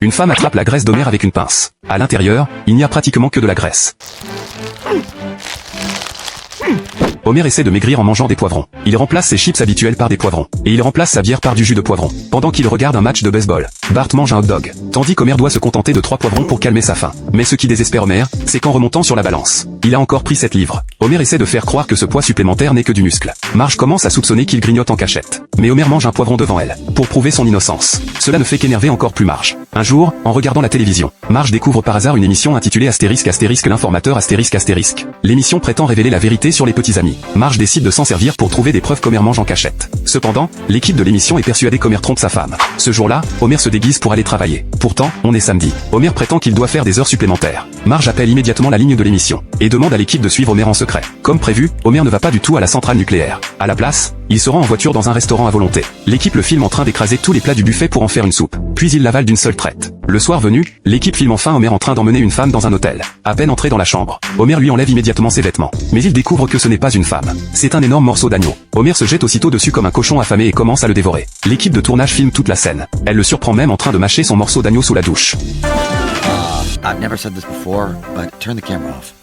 Une femme attrape la graisse d'Homer avec une pince. À l'intérieur, il n'y a pratiquement que de la graisse. Homer essaie de maigrir en mangeant des poivrons. Il remplace ses chips habituels par des poivrons. Et il remplace sa bière par du jus de poivron. Pendant qu'il regarde un match de baseball, Bart mange un hot dog. Tandis qu'Homer doit se contenter de 3 poivrons pour calmer sa faim. Mais ce qui désespère Homer, c'est qu'en remontant sur la balance, il a encore pris 7 livres. Homer essaie de faire croire que ce poids supplémentaire n'est que du muscle. Marge commence à soupçonner qu'il grignote en cachette. Mais Homer mange un poivron devant elle, pour prouver son innocence. Cela ne fait qu'énerver encore plus Marge. Un jour, en regardant la télévision, Marge découvre par hasard une émission intitulée Astérisque Astérisque l'informateur Astérisque Astérisque. L'émission prétend révéler la vérité sur les petits amis. Marge décide de s'en servir pour trouver des preuves qu'Homer mange en cachette. Cependant, l'équipe de l'émission est persuadée qu'Homer trompe sa femme. Ce jour-là, Homer se déguise pour aller travailler. Pourtant, on est samedi. Homer prétend qu'il doit faire des heures supplémentaires. Marge appelle immédiatement la ligne de l'émission et demande à l'équipe de suivre Homer en secret. Comme prévu, Homer ne va pas du tout à la centrale nucléaire. À la place, il se rend en voiture dans un restaurant à volonté. L'équipe le filme en train d'écraser tous les plats du buffet pour en faire une soupe. Puis il l'avale d'une seule traite. Le soir venu, l'équipe filme enfin Homer en train d'emmener une femme dans un hôtel. À peine entré dans la chambre, Homer lui enlève immédiatement ses vêtements. Mais il découvre que ce n'est pas une femme. C'est un énorme morceau d'agneau. Homer se jette aussitôt dessus comme un cochon affamé et commence à le dévorer. L'équipe de tournage filme toute la scène. Elle le surprend même en train de mâcher son morceau d'agneau sous la douche. I've never said this before, but turn the camera off.